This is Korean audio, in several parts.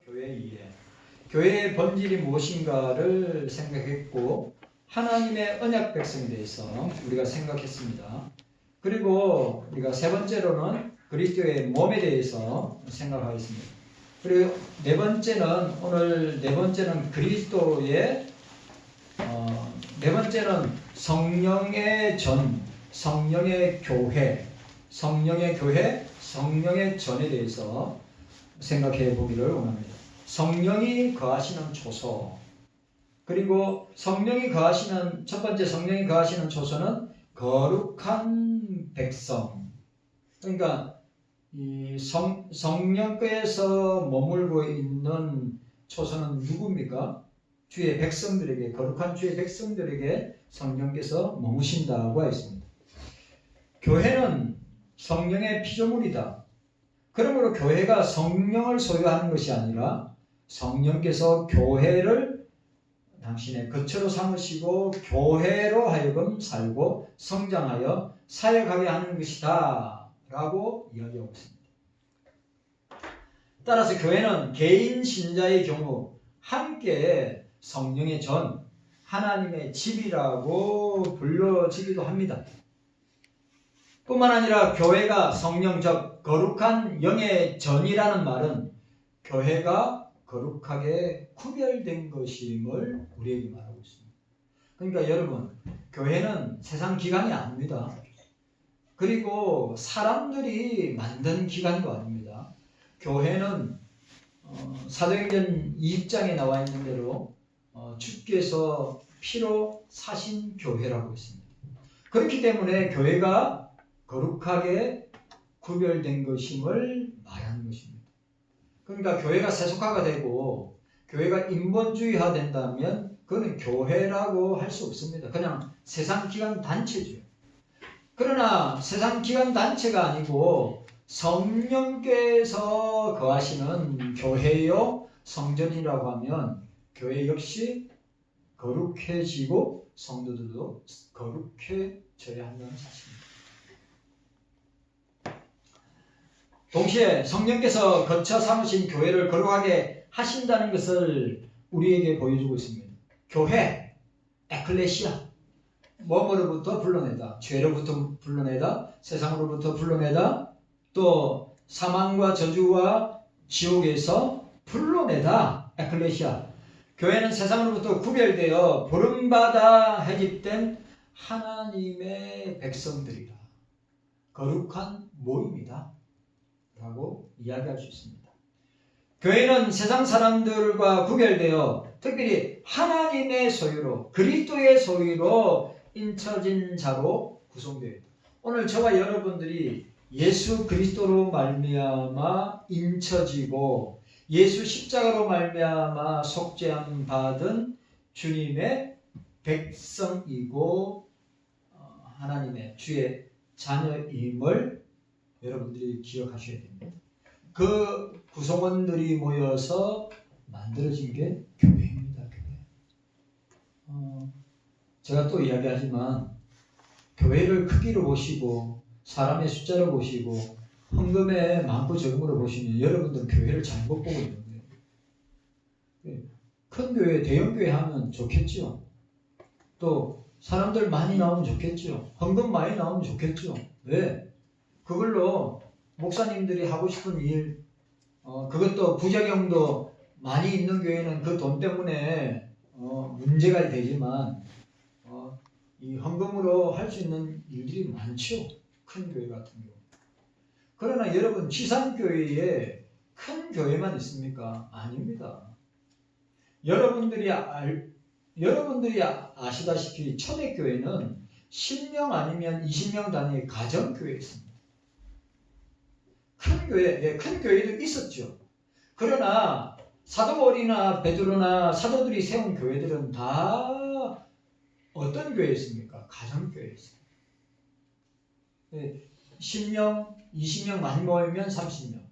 교회 이해. 교회의 본질이 무엇인가를 생각했고 하나님의 언약 백성에 대해서 우리가 생각했습니다. 그리고 우리가 세 번째로는 그리스도의 몸에 대해서 생각하겠습니다. 그리고 오늘 네 번째는 그리스도의 네 번째는 성령의 전, 성령의 교회, 성령의 전에 대해서 생각해 보기를 원합니다. 성령이 거하시는 초소, 그리고 첫 번째 성령이 거하시는 초소는 거룩한 백성. 그러니까 이 성령께서 머물고 있는 초소는 누굽니까? 주의 백성들에게, 거룩한 주의 백성들에게 성령께서 머무신다고 했습니다. 교회는 성령의 피조물이다. 그러므로 교회가 성령을 소유하는 것이 아니라 성령께서 교회를 당신의 거처로 삼으시고 교회로 하여금 살고 성장하여 사역하게 하는 것이다 라고 이야기하고 있습니다. 따라서 교회는 개인 신자의 경우 함께 성령의 전, 하나님의 집이라고 불려지기도 합니다. 뿐만 아니라 교회가 성령, 즉 거룩한 영의 전이라는 말은 교회가 거룩하게 구별된 것임을 우리에게 말하고 있습니다. 그러니까 여러분, 교회는 세상 기관이 아닙니다. 그리고 사람들이 만든 기관도 아닙니다. 교회는 사도행전 2장에 나와 있는 대로 주께서 피로 사신 교회라고 있습니다. 그렇기 때문에 교회가 거룩하게 구별된 것임을 말하는 것입니다. 그러니까 교회가 세속화가 되고 교회가 인본주의화 된다면 그거는 교회라고 할 수 없습니다. 그냥 세상기관 단체죠. 그러나 세상기관 단체가 아니고 성령께서 거하시는 교회요 성전이라고 하면 교회 역시 거룩해지고 성도들도 거룩해져야 한다는 사실입니다. 동시에 성령께서 거처 삼으신 교회를 거룩하게 하신다는 것을 우리에게 보여주고 있습니다. 교회, 에클레시아, 뭐뭐로부터 불러내다, 죄로부터 불러내다, 세상으로부터 불러내다, 또 사망과 저주와 지옥에서 불러내다, 에클레시아. 교회는 세상으로부터 구별되어 부름받아 해집된 하나님의 백성들이다. 거룩한 모임이다 라고 이야기할 수 있습니다. 교회는 세상 사람들과 구별되어 특별히 하나님의 소유로, 그리스도의 소유로 인쳐진 자로 구성되어 있다. 오늘 저와 여러분들이 예수 그리스도로 말미암아 인쳐지고 예수 십자가로 말미암아 속죄함 받은 주님의 백성이고 하나님의 주의 자녀임을 여러분들이 기억하셔야 됩니다. 그 구성원들이 모여서 만들어진 게 교회입니다. 교회. 제가 또 이야기하지만 교회를 크기로 보시고 사람의 숫자로 보시고 헌금의 많고 적음으로 보시면 여러분들은 교회를 잘못 보고 있는 거예요. 큰 교회, 대형 교회 하면 좋겠죠. 또 사람들 많이 나오면 좋겠죠. 헌금 많이 나오면 좋겠죠. 왜? 그걸로 목사님들이 하고 싶은 일, 그것도 부작용도 많이 있는 교회는 그 돈 때문에 문제가 되지만 이 헌금으로 할 수 있는 일들이 많죠. 큰 교회 같은 경우. 그러나 여러분 지상교회에 큰 교회만 있습니까? 아닙니다. 여러분들이 아시다시피 초대교회는 10명 아니면 20명 단위의 가정교회 있습니다. 큰 교회도 있었죠. 그러나 사도 바울이나 베드로나 사도들이 세운 교회들은 다 어떤 교회였습니까? 가정교회였습니다. 10명, 20명 많이 모이면 30명.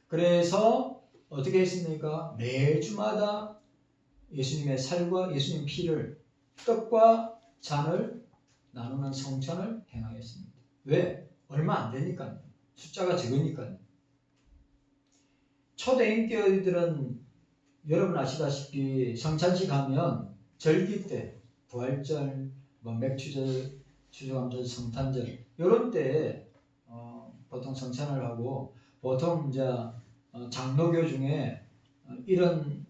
그래서 어떻게 했습니까? 매주마다 예수님의 살과 예수님 피를 떡과 잔을 나누는 성찬을 행하였습니다. 왜? 얼마 안 되니까요. 숫자가 적으니까요. 초대인교회들은 여러분 아시다시피 성찬식 하면 절기 때 부활절, 뭐 맥주절, 추수감절, 성탄절 이런 때 보통 성찬을 하고 보통 이제 장로교 중에 이런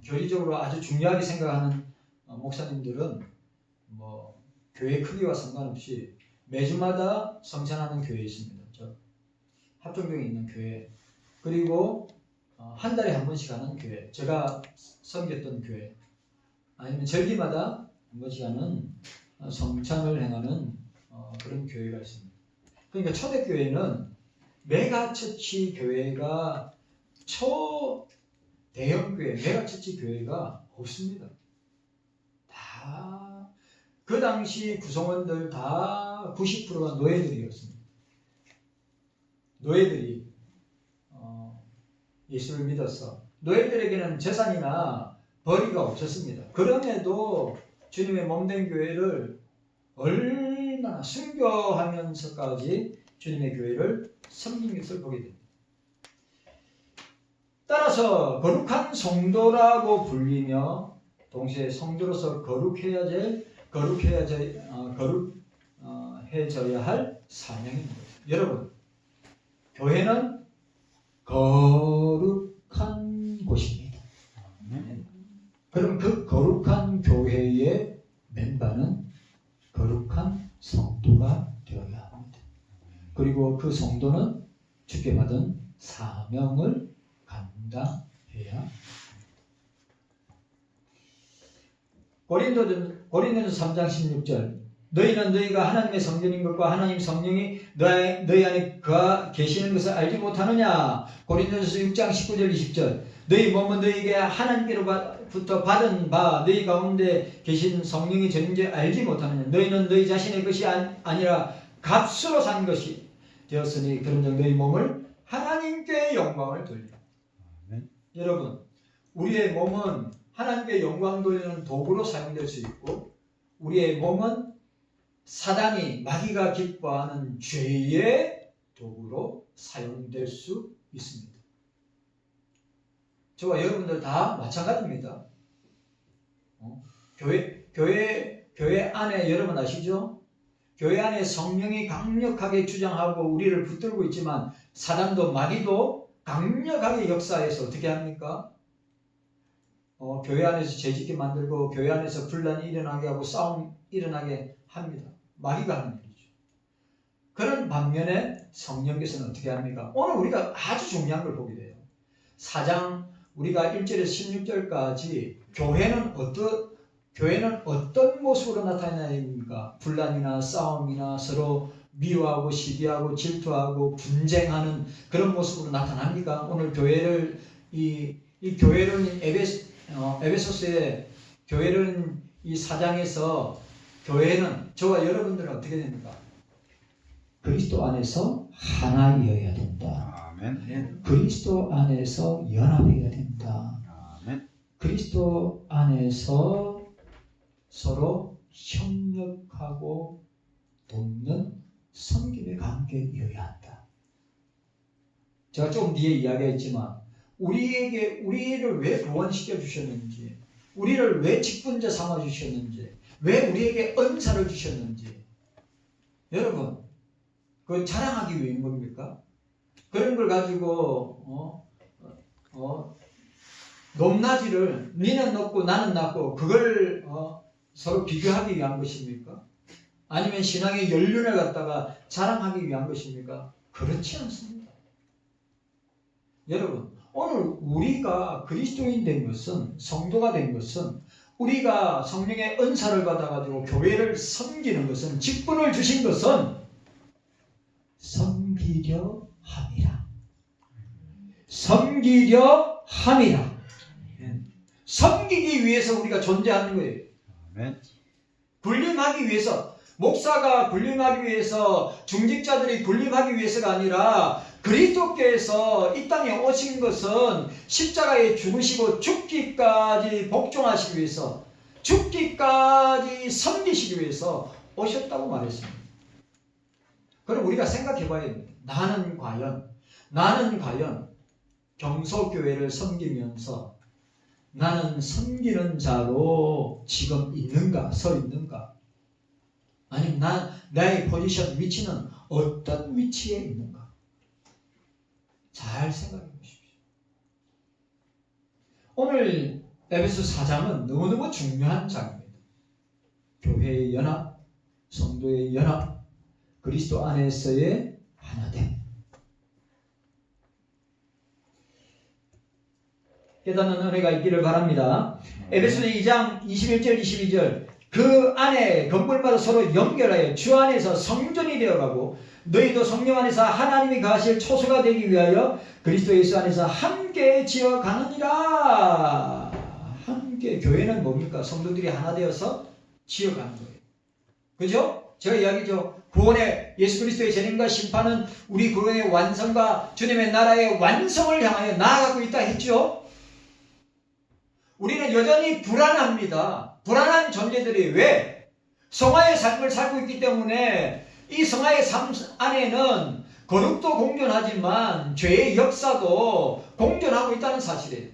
교리적으로 아주 중요하게 생각하는 목사님들은 뭐 교회 크기와 상관없이 매주마다 성찬하는 교회 있습니다. 저 합정동에 있는 교회 그리고 한 달에 한 번씩 하는 교회 제가 섬겼던 교회 아니면 절기마다 한 번씩 하는 성찬을 행하는 그런 교회가 있습니다. 그러니까 초대교회는 메가처치 교회가 초대형교회 메가처치 교회가 없습니다. 다 그 당시 구성원들 다 90%가 노예들이었습니다. 노예들이 예수를 믿었어. 노예들에게는 재산이나 벌이가 없었습니다. 그럼에도 주님의 몸된 교회를 얼마나 순교하면서까지 주님의 교회를 섬긴 것을 보게 됩니다. 따라서 거룩한 성도라고 불리며 동시에 성도로서 거룩해져야 할 사명입니다. 여러분, 교회는 거룩한 곳입니다. 그럼 그 거룩한 교회의 멤버는 거룩한 성도가 되어야 합니다. 그리고 그 성도는 주께 받은 사명을 감당해야 합니다. 고린도전서 3장 16절 너희는 너희가 하나님의 성전인 것과 하나님 성령이 너희 안에 계시는 것을 알지 못하느냐. 고린도전서 6장 19절 20절 너희 몸은 너희에게 하나님께로부터 받은 바 너희 가운데 계신 성령이 전인지 알지 못하느냐. 너희는 너희 자신의 것이 아니라 값으로 산 것이 되었으니 그런즉 너희 몸을 하나님께 영광을 돌리라. 여러분, 우리의 몸은 하나님께 영광 돌리는 도구로 사용될 수 있고 우리의 몸은 사단이 마귀가 기뻐하는 죄의 도구로 사용될 수 있습니다. 저와 여러분들 다 마찬가지입니다. 교회 안에 여러분 아시죠? 교회 안에 성령이 강력하게 주장하고 우리를 붙들고 있지만 사단도 마귀도 강력하게 역사해서 어떻게 합니까? 교회 안에서 죄짓게 만들고 교회 안에서 분란이 일어나게 하고 싸움 일어나게 합니다. 마귀가 하는 일이죠. 그런 반면에 성령께서는 어떻게 합니까? 오늘 우리가 아주 중요한 걸 보게 돼요. 4장 우리가 1절에서 16절까지 교회는 어떤 모습으로 나타나야 됩니까? 분란이나 싸움이나 서로 미워하고 시기하고 질투하고 분쟁하는 그런 모습으로 나타납니까? 오늘 교회를 이 교회를 에베소서의 교회는 이 4장에서 교회는 저와 여러분들은 어떻게 됩니까? 그리스도 안에서 하나여야 된다. 아멘. 그리스도 안에서 연합해야 된다. 아멘. 그리스도 안에서 서로 협력하고 돕는 섬김의 관계여야 한다. 제가 좀 뒤에 이야기했지만 우리를 왜 구원시켜 주셨는지, 우리를 왜 직분자 삼아 주셨는지, 왜 우리에게 은사를 주셨는지, 여러분, 그 자랑하기 위한 겁니까? 그런 걸 가지고 높낮이를 니는 높고 나는 낮고 그걸 서로 비교하기 위한 것입니까? 아니면 신앙의 연륜을 갖다가 자랑하기 위한 것입니까? 그렇지 않습니다. 여러분, 오늘 우리가 그리스도인 된 것은, 성도가 된 것은, 우리가 성령의 은사를 받아가지고 교회를 섬기는 것은, 직분을 주신 것은 섬기려 함이라. 섬기려 함이라. 섬기기 위해서 우리가 존재하는 거예요. 군림하기 위해서, 목사가 군림하기 위해서, 중직자들이 군림하기 위해서가 아니라 그리스도께서 이 땅에 오신 것은 십자가에 죽으시고 죽기까지 복종하시기 위해서, 죽기까지 섬기시기 위해서 오셨다고 말했습니다. 그럼 우리가 생각해 봐야 됩니다. 나는 과연 경소교회를 섬기면서 나는 섬기는 자로 지금 있는가, 서 있는가? 아니면 나의 포지션, 위치는 어떤 위치에 있는가? 잘 생각해 보십시오. 오늘 에베소 4장은 너무너무 중요한 장입니다. 교회의 연합, 성도의 연합, 그리스도 안에서의 하나됨. 깨닫는 은혜가 있기를 바랍니다. 에베소서 2장 21절 22절 그 안에 건물마다 서로 연결하여 주 안에서 성전이 되어가고 너희도 성령 안에서 하나님이 거하실 초소가 되기 위하여 그리스도 예수 안에서 함께 지어가느니라. 함께. 교회는 뭡니까? 성도들이 하나 되어서 지어가는 거예요. 그죠? 제가 이야기죠. 구원의 예수 그리스도의 재림과 심판은 우리 구원의 완성과 주님의 나라의 완성을 향하여 나아가고 있다 했죠. 우리는 여전히 불안합니다. 불안한 존재들이 왜? 성화의 삶을 살고 있기 때문에 이 성화의 삶 안에는 거룩도 공존하지만 죄의 역사도 공존하고 있다는 사실이에요.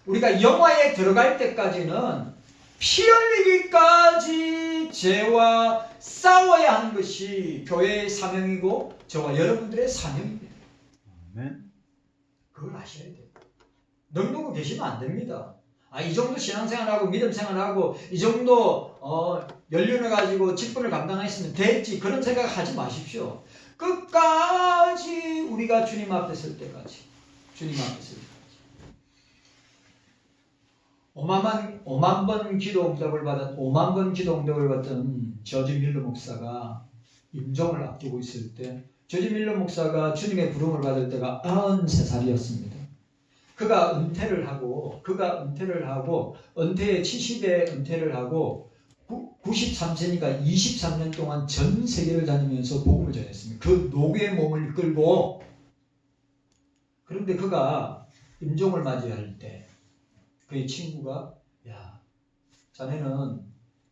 우리가 영화에 들어갈 때까지는 피 흘리기까지 죄와 싸워야 하는 것이 교회의 사명이고 저와 여러분들의 사명입니다. 그걸 아셔야 돼요. 넉넉히 계시면 안 됩니다. 이 정도 신앙생활하고 믿음생활하고 이 정도 연륜을 가지고 직분을 감당했으면 됐지, 그런 생각하지 마십시오. 끝까지 우리가 주님 앞에 설 때까지, 주님 앞에 설 때까지 5만 번 기도 응답을 받던 저지 밀러 목사가 임종을 앞두고 있을 때, 저지 밀러 목사가 주님의 부름을 받을 때가 93살이었습니다. 그가 은퇴를 하고 은퇴에 70에 은퇴를 하고 93세니까 23년 동안 전 세계를 다니면서 복음을 전했습니다. 그 노고의 몸을 끌고. 그런데 그가 임종을 맞이할 때 그의 친구가, 야, 자네는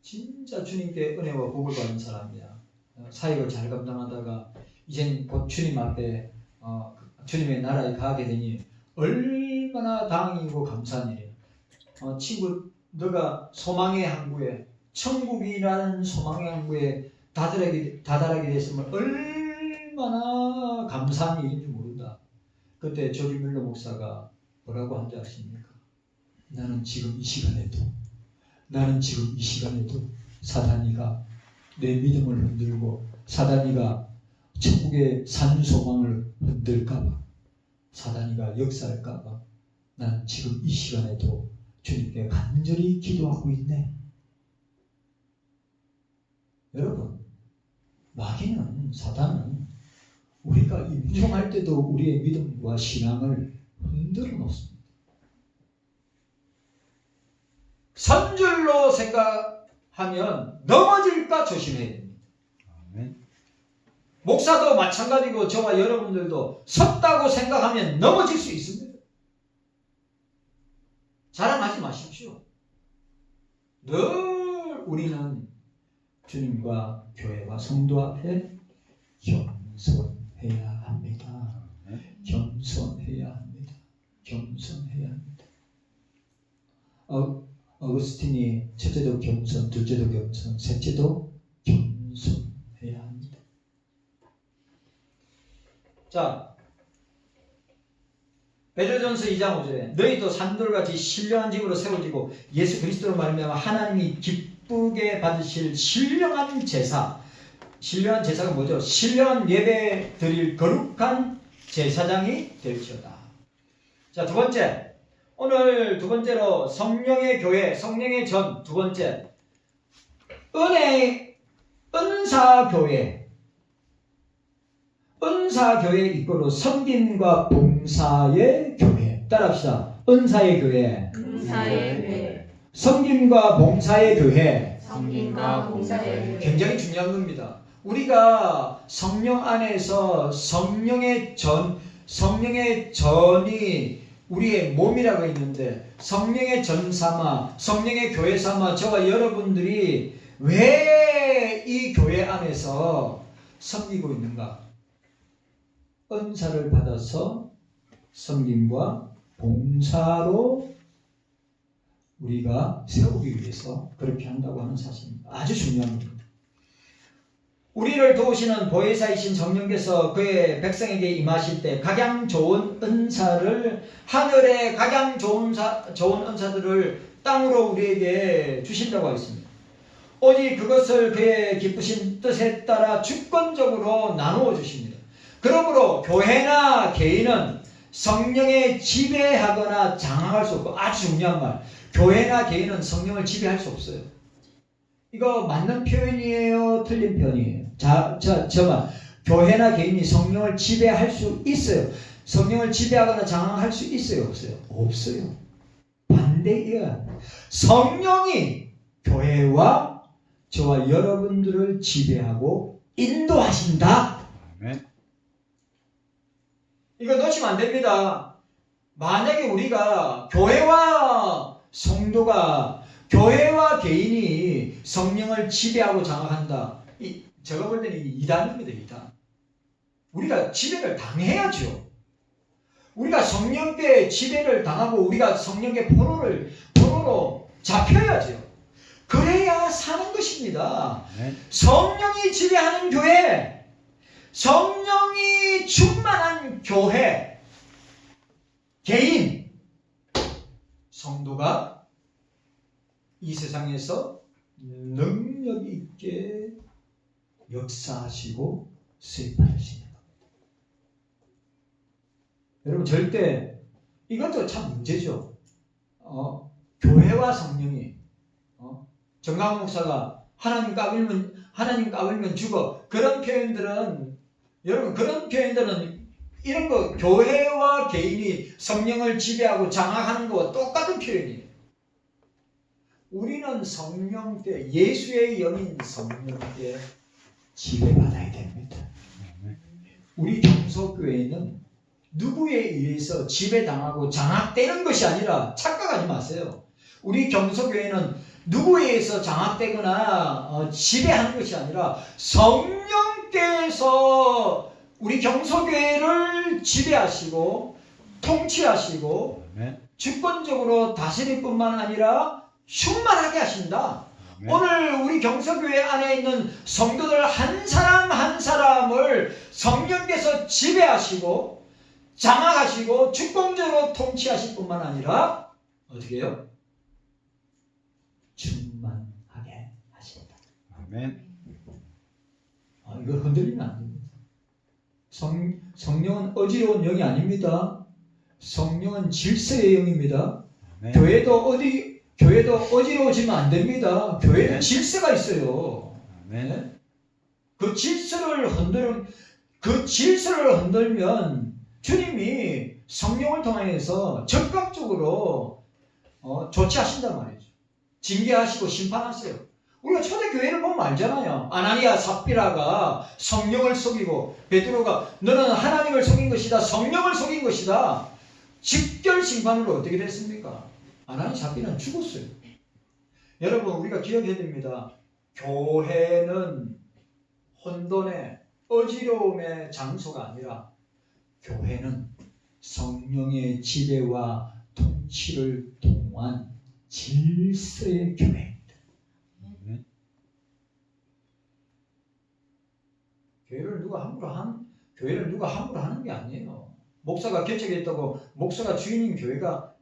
진짜 주님께 은혜와 복을 받은 사람이야. 사역을 잘 감당하다가 이젠 곧 주님 앞에 주님의 나라에 가게 되니 얼마나 다행이고 감사한 일이야. 친구, 너가 소망의 항구에, 천국이라는 소망의 항구에 다다르게 됐으면 얼마나 감사한 일인지 모른다. 그때 조지 밀러 목사가 뭐라고 한지 아십니까? 나는 지금 이 시간에도 사단이가 내 믿음을 흔들고 사단이가 천국의 산 소망을 흔들까봐, 사단이가 역사할까봐 난 지금 이 시간에도 주님께 간절히 기도하고 있네. 여러분, 마귀는, 사단은 우리가 임종할 때도 우리의 믿음과 신앙을 흔들어 놓습니다. 선줄로 생각하면 넘어질까 조심해야 됩니다. 아멘. 목사도 마찬가지고 저와 여러분들도 섰다고 생각하면 넘어질 수 있습니다. 자랑하지 마십시오. 늘 우리는 주님과 교회와 성도 앞에 겸손해야 합니다. 겸손해야 합니다. 겸손해야 합니다. 어거스틴이 첫째도 겸손, 둘째도 겸손, 셋째도 겸손해야 합니다. 자, 베드로전서 2장 5절에 너희도 산돌같이 신령한 집으로 세워지고 예수 그리스도로 말미암아 하나님이 기쁘게 받으실 신령한 제사. 신령한 제사가 뭐죠? 신령한 예배 드릴 거룩한 제사장이 될지어다. 자, 두 번째, 오늘 두 번째로 성령의 교회, 성령의 전. 두 번째, 은사교회. 은사교회 이꼴로 섬김과 봉사의 교회. 따라합시다. 은사의 교회, 섬김과 봉사의 교회. 굉장히 중요한 겁니다. 우리가 성령 안에서 성령의 전이 우리의 몸이라고 있는데, 성령의 전 삼아, 성령의 교회 삼아 저와 여러분들이 왜 이 교회 안에서 섬기고 있는가? 은사를 받아서 섬김과 봉사로 우리가 세우기 위해서 그렇게 한다고 하는 사실입니다. 아주 중요한 겁니다. 우리를 도우시는 보혜사이신 성령께서 그의 백성에게 임하실 때 각양 좋은 은사를 하늘의 각양 좋은 은사들을 땅으로 우리에게 주신다고 하겠습니다. 오직 그것을 그의 기쁘신 뜻에 따라 주권적으로 나누어 주십니다. 그러므로 교회나 개인은 성령에 지배하거나 장악할 수 없고, 아주 중요한 말, 교회나 개인은 성령을 지배할 수 없어요. 이거 맞는 표현이에요? 틀린 표현이에요? 저만 교회나 개인이 성령을 지배할 수 있어요. 성령을 지배하거나 장악할 수 있어요? 없어요? 없어요. 반대예요. 성령이 교회와 저와 여러분들을 지배하고 인도하신다. 아멘. 이거 놓치면 안 됩니다. 만약에 우리가 교회와 성도가, 교회와 개인이 성령을 지배하고 장악한다. 제가 볼 때는 이단입니다. 이단. 우리가 지배를 당해야죠. 우리가 성령께 지배를 당하고 우리가 성령께 포로로 잡혀야죠. 그래야 사는 것입니다. 성령이 지배하는 교회, 성령이 충만한 교회, 개인, 성도가 이 세상에서 능력 있게 역사하시고 수입하시는 겁니다. 여러분, 절대 이것도 참 문제죠. 교회와 성령이 정강 목사가 하나님 까불면 죽어, 그런 표현들은, 여러분, 그런 표현들은 이런 거 교회와 개인이 성령을 지배하고 장악하는 거와 똑같은 표현이에요. 우리는 성령께, 예수의 영인 성령께 지배받아야 됩니다. 우리 경속교회는 누구에 의해서 지배당하고 장악되는 것이 아니라, 착각하지 마세요. 우리 경속교회는 누구에 의해서 장악되거나 지배하는 것이 아니라 성령께서 우리 경속교회를 지배하시고 통치하시고 주권적으로 다스릴 뿐만 아니라 충만하게 하신다. 오늘 우리 경서교회 안에 있는 성도들 한 사람 한 사람을 성령께서 지배하시고 장악하시고 주권적으로 통치하실 뿐만 아니라 어떻게 해요? 충만하게 하신다. 아멘. 이거 흔들리면 안 됩니다. 성령은 어지러운 영이 아닙니다. 성령은 질서의 영입니다. 아멘. 교회도 어지러워지면 안 됩니다. 교회는 질서가 있어요. 아멘. 그 질서를 흔들면 주님이 성령을 통해서 적극적으로 조치하신단 말이죠. 징계하시고 심판하세요. 우리가 초대교회를 보면 알잖아요. 아나니아 삽비라가 성령을 속이고, 베드로가 너는 하나님을 속인 것이다, 성령을 속인 것이다. 직결 심판으로 어떻게 됐습니까? 아나니아 삽비는 죽었어요. 여러분, 우리가 기억해야 됩니다. 교회는 혼돈의 어지러움의 장소가 아니라 교회는 성령의 지배와 통치를 통한 질서의 교회입니다. 교회를 누가 함부로 하는 게 아니에요. 목사가 개척했다고 목사가 주인인 교회가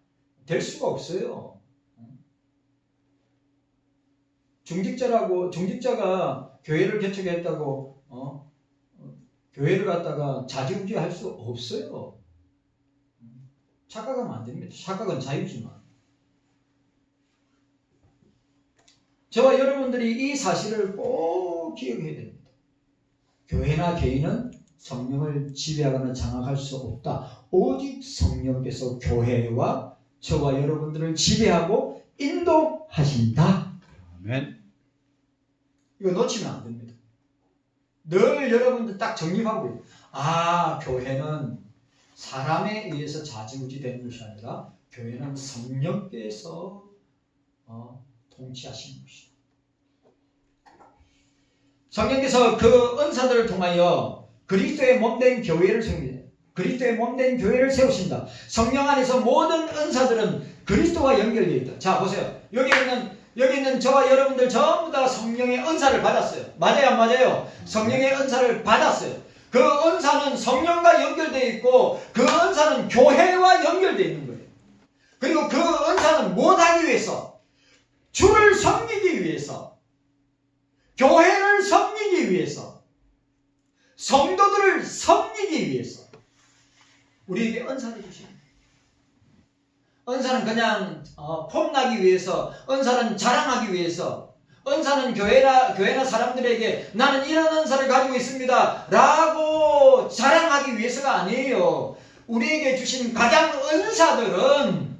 될 수가 없어요. 중직자가 교회를 개척했다고 교회를 갖다가 좌지우지할 수 없어요. 착각하면 안 됩니다. 착각은 자유지만. 저와 여러분들이 이 사실을 꼭 기억해야 됩니다. 교회나 개인은 성령을 지배하거나 장악할 수 없다. 오직 성령께서 교회와 저와 여러분들을 지배하고 인도하신다. 아멘. 이거 놓치면 안 됩니다. 늘 여러분들 딱 정립하고, 교회는 사람에 의해서 좌지우지 되는 것이 아니라 교회는 성령께서 통치하시는 것이다. 성령께서 그 은사들을 통하여 그리스도의 몸된 교회를 세웁니다. 그리스도의 몸된 교회를 세우신다. 성령 안에서 모든 은사들은 그리스도와 연결되어 있다. 자, 보세요. 여기 있는 저와 여러분들 전부 다 성령의 은사를 받았어요. 맞아요, 안 맞아요? 성령의 은사를 받았어요. 그 은사는 성령과 연결되어 있고 그 은사는 교회와 연결되어 있는 거예요. 그리고 그 은사는 무엇하기 위해서? 주를 섬기기 위해서, 교회를 섬기기 위해서, 성도들을 섬기기 위해서 우리에게 은사를 주십니다. 은사는 그냥 폼나기 위해서, 은사는 자랑하기 위해서, 은사는 교회나 사람들에게 나는 이런 은사를 가지고 있습니다 라고 자랑하기 위해서가 아니에요. 우리에게 주신 각양 은사들은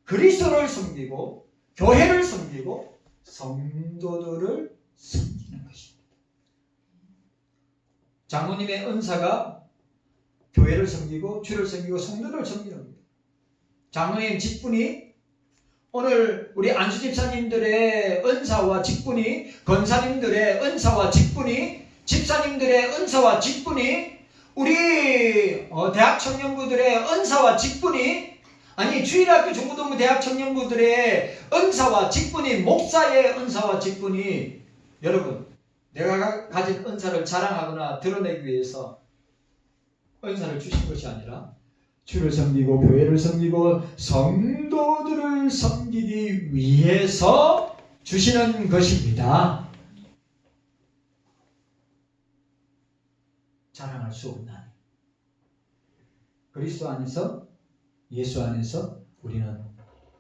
그리스도를 섬기고 교회를 섬기고 성도들을 섬기는 것입니다. 장로님의 은사가 교회를 섬기고 주를 섬기고 성도를 섬기는 겁니다. 장로님 직분이 오늘 우리 안수 집사님들의 은사와 직분이, 권사님들의 은사와 직분이, 집사님들의 은사와 직분이, 우리 대학 청년부들의 은사와 직분이, 아니 주일학교 중고등부 대학 청년부들의 은사와 직분이, 목사의 은사와 직분이, 여러분 내가 가진 은사를 자랑하거나 드러내기 위해서 은사를 주신 것이 아니라 주를 섬기고 교회를 섬기고 성도들을 섬기기 위해서 주시는 것입니다. 자랑할 수 없는 그리스도 안에서, 예수 안에서 우리는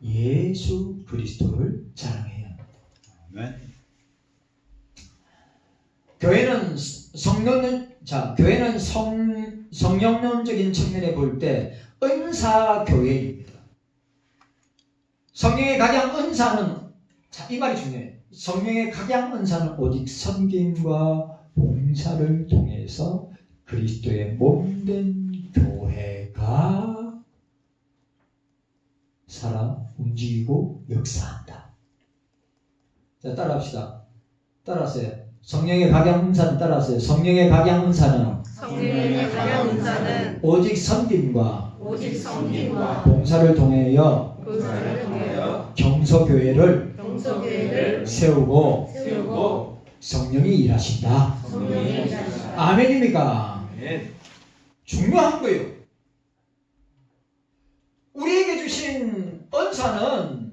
예수 그리스도를 자랑해야 합니다. 네. 교회는 성령론적인 측면에 볼 때 은사교회입니다. 성령의 각양 은사는, 자, 이 말이 중요해요. 성령의 각양 은사는 오직 섬김과 봉사를 통해서 그리스도의 몸된 교회가 살아 움직이고 역사한다. 자, 따라합시다. 따라하세요. 성령의 각양 은사는 따라하세요. 성령의 각양 은사는 오직 섬김과 봉사를 통하여 경서교회를 세우고 성령이 일하신다. 아멘입니까? 중요한 거예요. 우리에게 주신 은사는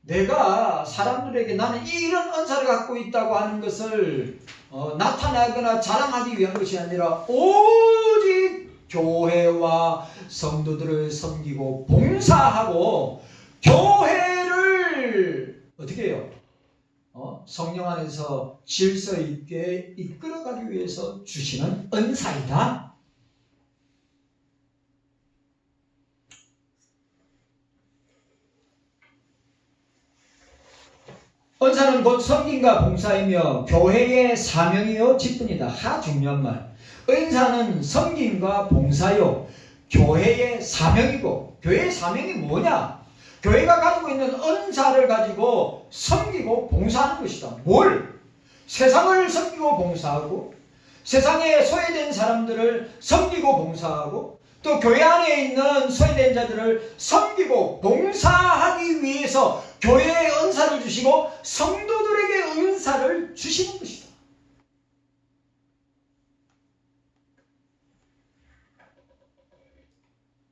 내가 사람들에게 나는 이런 은사를 갖고 있다고 하는 것을 나타나거나 자랑하기 위한 것이 아니라 오직 교회와 성도들을 섬기고 봉사하고 교회를 어떻게 해요? 성령 안에서 질서 있게 이끌어가기 위해서 주시는 은사이다. 은사는 곧 섬김과 봉사이며 교회의 사명이요 직분이다. 하 중요한 말. 은사는 섬김과 봉사요 교회의 사명이고, 교회의 사명이 뭐냐? 교회가 가지고 있는 은사를 가지고 섬기고 봉사하는 것이다. 뭘? 세상을 섬기고 봉사하고, 세상에 소외된 사람들을 섬기고 봉사하고, 또 교회 안에 있는 소외된 자들을 섬기고 봉사하기 위해서 교회에 은사를 주시고 성도들에게 은사를 주시는 것이다.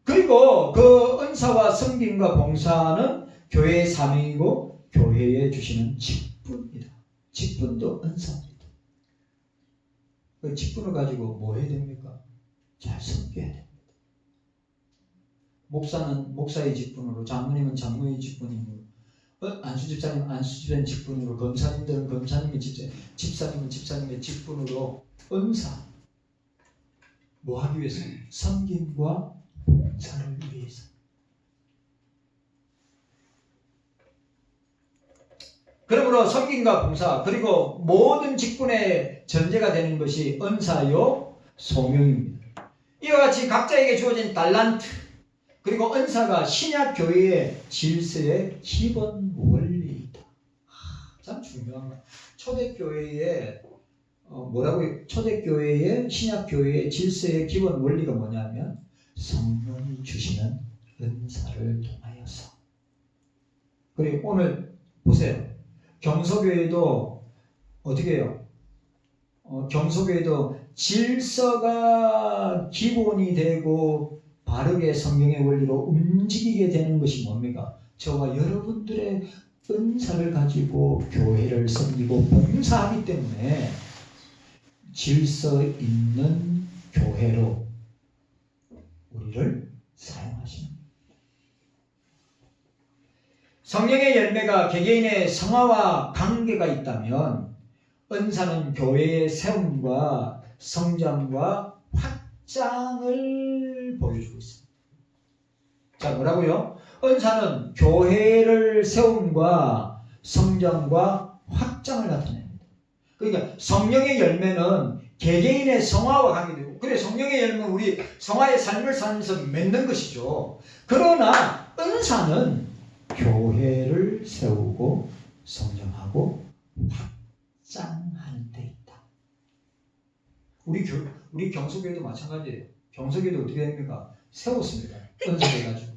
그리고 그 은사와 섬김과 봉사는 교회의 사명이고 교회에 주시는 직분이다. 직분도 은사입니다. 그 직분을 가지고 뭐 해야 됩니까? 잘 섬겨야 됩니다. 목사는 목사의 직분으로, 장로님은 장로의 직분으로, 안수집사님은 안수집사님 직분으로, 검사님들은 검사님의 집사님은 집사님의 직분으로 은사 뭐 하기 위해서? 섬김과 봉사를 위해서. 그러므로 섬김과 봉사 그리고 모든 직분의 전제가 되는 것이 은사요 소명입니다. 이와 같이 각자에게 주어진 달란트 그리고 은사가 신약 교회의 질서의 기본 원리이다. 참 중요한 거. 초대교회의 뭐라고요? 초대교회의 신약교회의 질서의 기본 원리가 뭐냐면 성령이 주시는 은사를 통하여서. 그리고 오늘 보세요. 경서교회도 어떻게 해요? 경서교회도 질서가 기본이 되고 바르게 성령의 원리로 움직이게 되는 것이 뭡니까? 저와 여러분들의 은사를 가지고 교회를 섬기고 봉사하기 때문에 질서 있는 교회로 우리를 사용하십니다. 성령의 열매가 개개인의 성화와 관계가 있다면 은사는 교회의 세움과 성장과 확장을 보여주고 있습니다. 자, 뭐라고요? 은사는 교회를 세움과 성장과 확장을 나타냅니다. 그러니까 성령의 열매는 개개인의 성화와 관계되고, 그래 성령의 열매는 우리 성화의 삶을 살면서 맺는 것이죠. 그러나 은사는 교회를 세우고 성장하고 확장하는 데 있다. 우리 경서교회도 마찬가지예요. 경서교회도 어떻게 됩니까? 세웠습니다. 은사를 가지고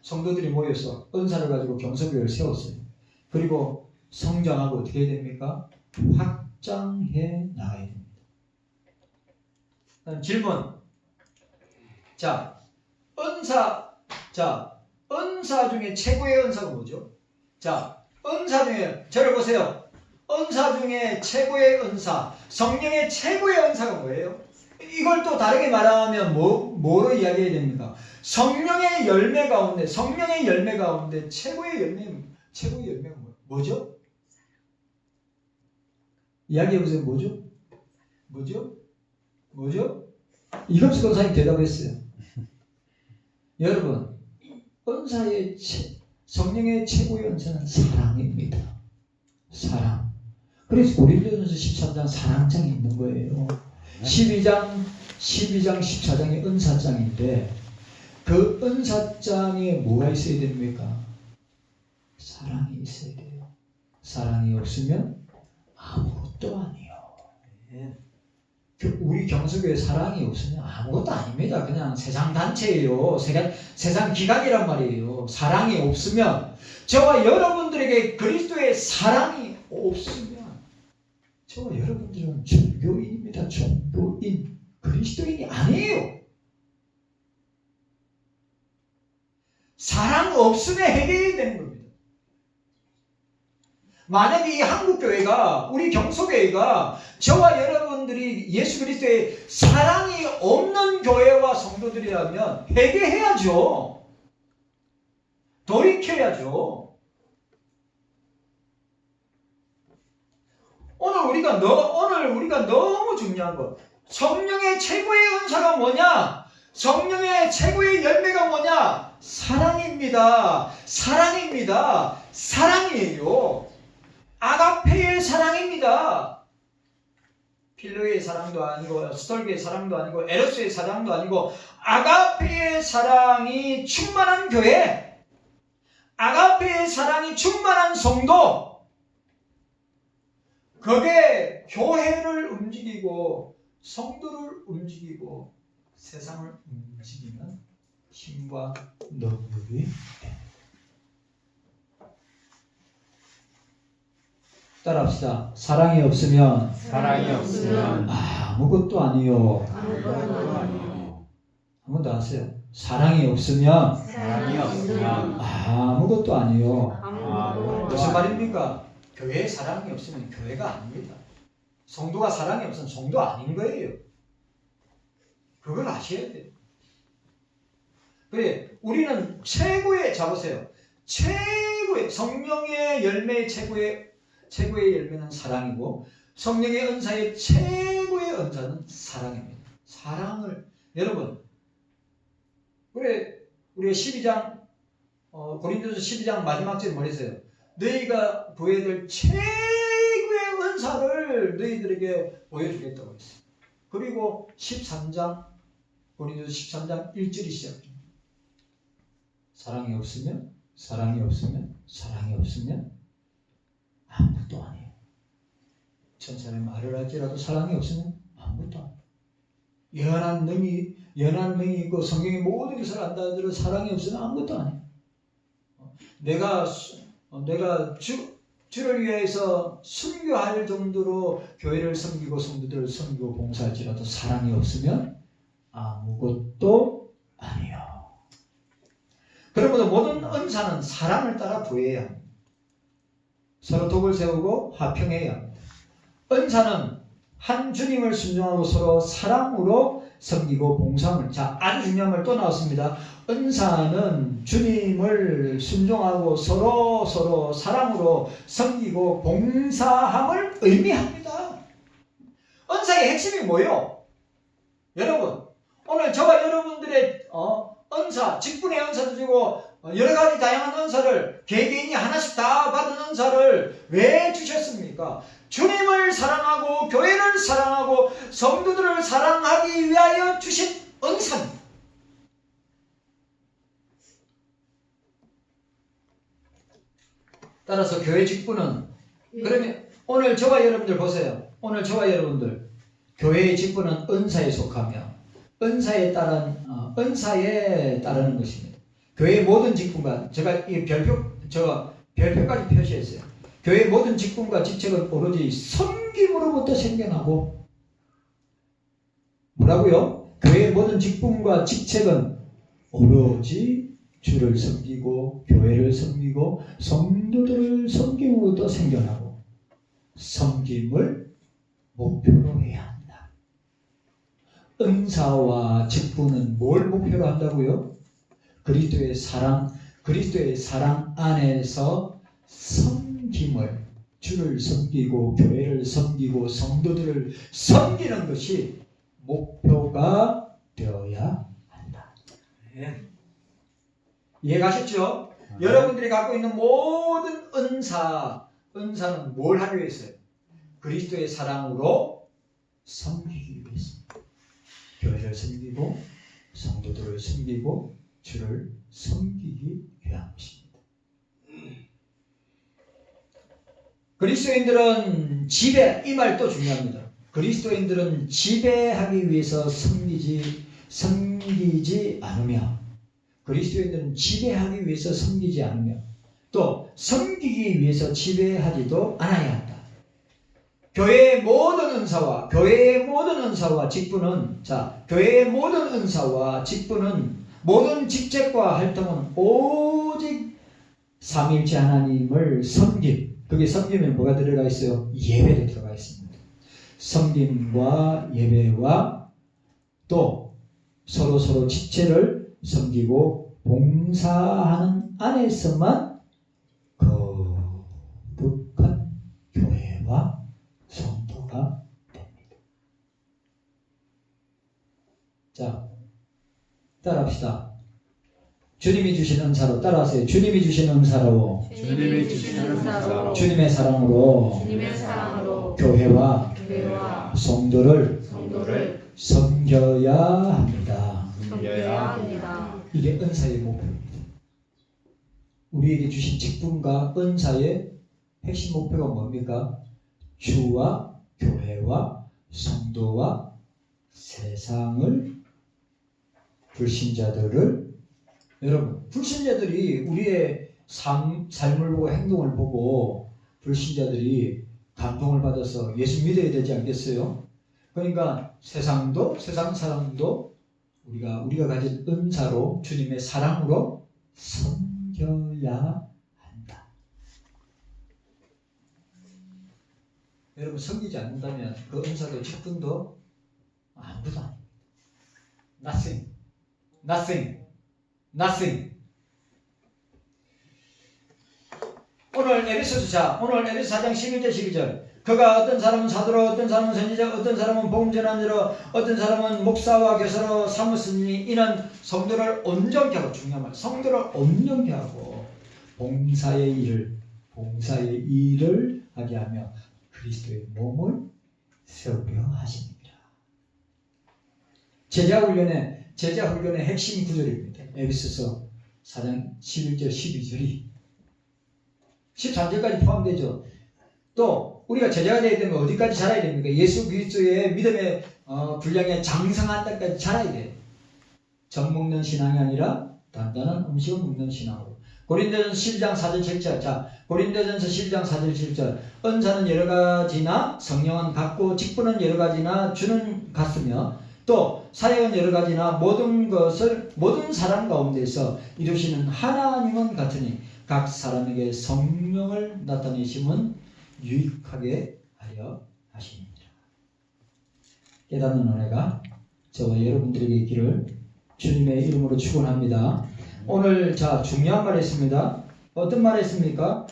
성도들이 모여서 은사를 가지고 경서교회를 세웠어요. 그리고 성장하고 어떻게 해야 됩니까? 확장해 나가야 됩니다. 질문. 자, 은사 중에 최고의 은사가 뭐죠? 자, 은사 중에, 저를 보세요. 은사 중에 최고의 은사, 성령의 최고의 은사가 뭐예요? 이걸 또 다르게 말하면 뭐로 이야기해야 됩니까? 성령의 열매 가운데 최고의 열매가 뭐죠? 이야기해보세요. 뭐죠? 이금수 권사님 대답했어요. 여러분, 성령의 최고의 은사는 사랑입니다. 사랑. 그래서 고린도전서 13장 사랑장이 있는 거예요. 12장 14장이 은사장인데 그 은사장에 뭐가 있어야 됩니까? 사랑이 있어야 돼요. 사랑이 없으면 아무것도 아니에요. 우리 경서교회 사랑이 없으면 아무것도 아닙니다. 그냥 세상 단체예요. 세상 기각이란 말이에요. 사랑이 없으면, 저와 여러분들에게 그리스도의 사랑이 없으면 저와 여러분들은 종교인입니다. 종교인. 그리스도인이 아니에요. 사랑 없으면 해결해야 되는 겁니다. 만약에 이 한국교회가, 우리 경서교회가 저와 여러분들이 예수 그리스도의 사랑이 없는 교회와 성도들이라면 회개해야죠. 돌이켜야죠. 오늘 우리가 너무 중요한 것, 성령의 최고의 은사가 뭐냐? 성령의 최고의 열매가 뭐냐? 사랑입니다. 사랑이에요. 아가페의 사랑입니다. 필로의 사랑도 아니고 스톨게의 사랑도 아니고 에로스의 사랑도 아니고 아가페의 사랑이 충만한 교회, 아가페의 사랑이 충만한 성도, 그게 교회를 움직이고 성도를 움직이고 세상을 움직이는 힘과 능력이 됩니다. 따라합시다. 사랑이 없으면 아무것도 아니요. 한번 더 하세요. 사랑이 없으면 아무것도 아니요. 무슨 말입니까? 교회에 사랑이 없으면 교회가 아닙니다. 성도가 사랑이 없으면 성도 아닌 거예요. 그걸 아셔야 돼요. 그래, 우리는 잡으세요. 성령의 열매의 최고의 열매는 사랑이고 성령의 은사의 최고의 은사는 사랑입니다. 여러분, 그래 우리가 12장 고린도서 12장 마지막 절에 뭐랬어요? 너희가 구해야 될 최고의 은사를 너희들에게 보여주겠다고 했어요. 그리고 13장 고린도서 13장 1절이 시작됩니다. 사랑이 없으면 아무것도 아니에요. 천사의 말을 할지라도 사랑이 없으면 아무것도 안 돼. 연한 능이 있고 성경의 모든 것을 안다 하더라도 사랑이 없으면 아무것도 아니야. 내가 주를 위해서 순교할 정도로 교회를 섬기고 성도들을 섬기고 봉사할지라도 사랑이 없으면 아무것도 아니요. 그러므로 모든 은사는 사랑을 따라 부여해야 합니다. 서로 덕을 세우고 화평해야 합니다. 은사는 한 주님을 순종하고 서로 사랑으로 섬기고 봉사함을. 자, 아주 중요한 말 또 나왔습니다. 은사는 주님을 순종하고 서로 사랑으로 섬기고 봉사함을 의미합니다. 은사의 핵심이 뭐예요? 여러분, 오늘 저와 여러분들의 은사, 직분의 은사도 주고 여러 가지 다양한 은사를 개개인이 하나씩 다 받은 은사를 왜 주셨습니까? 주님을 사랑하고 교회를 사랑하고 성도들을 사랑하기 위하여 주신 은사입니다. 따라서 교회 직분은, 그러면 오늘 저와 여러분들 보세요. 오늘 저와 여러분들 교회의 직분은 은사에 속하며 은사에 따르는 것입니다. 교회의 모든 직분과, 제가 이 별표까지 표시했어요. 교회의 모든 직분과 직책은 오로지 섬김으로부터 생겨나고, 뭐라고요? 교회의 모든 직분과 직책은 오로지 주를 섬기고 교회를 섬기고 성도들을 섬김으로부터 생겨나고 섬김을 목표로 해야 한다. 은사와 직분은 뭘 목표로 한다고요? 그리스도의 사랑 안에서 섬김을, 주를 섬기고 교회를 섬기고 성도들을 섬기는 것이 목표가 되어야 한다. 이해가셨죠? 여러분들이 갖고 있는 모든 은사는 뭘 하기 위해서요? 그리스도의 사랑으로 섬기기 위해서. 교회를 섬기고 성도들을 섬기고 주를 섬기기 위한 것입니다. 그리스도인들은 이 말도 중요합니다. 그리스도인들은 지배하기 위해서 섬기지 않으며, 그리스도인들은 지배하기 위해서 섬기지 않으며, 또 섬기기 위해서 지배하지도 않아야 한다. 교회의 모든 은사와 직분은, 교회의 모든 은사와 직분은, 모든 직책과 활동은 오직 삼위일체 하나님을 섬김. 거기에 섬김에 뭐가 들어가 있어요? 예배도 들어가 있습니다. 섬김과 예배와 또 서로 지체를 섬기고 봉사하는 안에서만 거룩한 교회와 성도가 됩니다. 자, 따라합시다. 주님이 주신 은사로 따라하세요. 주님이 주신 은사로 주님의 사랑으로 교회와 성도를 섬겨야 합니다. 이게 은사의 목표입니다. 우리에게 주신 직분과 은사의 핵심 목표가 뭡니까? 주와 교회와 성도와 세상을, 불신자들을, 여러분, 불신자들이 우리의 삶을 보고 행동을 보고 불신자들이 감동을 받아서 예수 믿어야 되지 않겠어요? 그러니까 세상 사람도 우리가 가진 은사로 주님의 사랑으로 섬겨야 한다. 여러분, 섬기지 않는다면 그 은사도 직분도 아무것도 아닙니다. Nothing. 오늘 에베소서 4장 11절 12절. 그가 어떤 사람은 사도로, 어떤 사람은 선지자, 어떤 사람은 복음 전하는 자로, 어떤 사람은 목사와 교사로 삼으시니 이는 성도를 온전케 하고, 중요한 말, 성도를 온전케 하고 봉사의 일을 하게 하며 그리스도의 몸을 세우려 하십니다. 제자훈련의 핵심 구절입니다. 에베소서 4장 11절 12절이 13절까지 포함되죠. 또 우리가 제자가 되어야 되면 어디까지 자라야 됩니까? 예수 그리스도의 믿음의 분량에 장성한 데까지 자라야 돼요. 젖 먹는 신앙이 아니라 단단한 음식을 먹는 신앙으로. 고린도전서 11장 4절 7절. 자, 고린도전서 11장 4절 7절. 은사는 여러 가지나 성령은 같고 직분은 여러 가지나 주는 같으며 또 사역은 여러 가지나 모든 것을 모든 사람 가운데서 이루시는 하나님은 같으니 각 사람에게 성령을 나타내심은 유익하게 하려 하십니다. 깨닫는 은혜가 저와 여러분들에게 있기를 주님의 이름으로 축원합니다. 오늘 자 중요한 말 했습니다. 어떤 말 했습니까?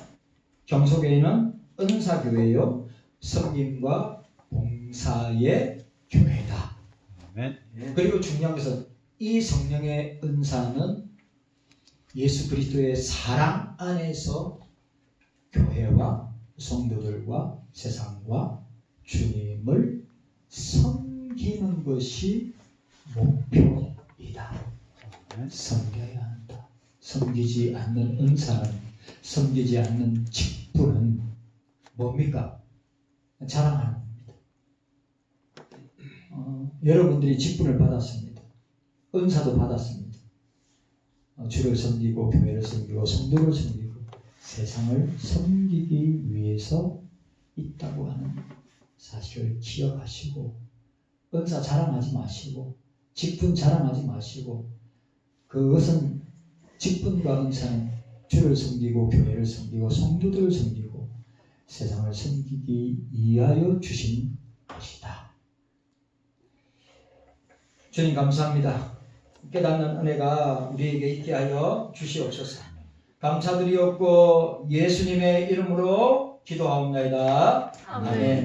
경소교회는 은사교회요 섬김과 봉사의 교회다. 아멘. 그리고 중요한 것은 이 성령의 은사는 예수 그리스도의 사랑 안에서 교회와 성도들과 세상과 주님을 섬기는 것이 목표이다. 섬겨야 한다. 섬기지 않는 은사는, 섬기지 않는 직분은 뭡니까? 자랑하는 겁니다. 여러분들이 직분을 받았습니다. 은사도 받았습니다. 주를 섬기고 교회를 섬기고 성도를 섬기고 세상을 섬기기 위해서 있다고 하는 사실을 기억하시고 은사 자랑하지 마시고 직분 자랑하지 마시고 그것은 직분과 은사는 주를 섬기고 교회를 섬기고 성도들을 섬기고 세상을 섬기기 위하여 주신 것이다. 주님 감사합니다. 깨닫는 은혜가 우리에게 있게 하여 주시옵소서. 감사드리옵고 예수님의 이름으로 기도하옵나이다. 아멘.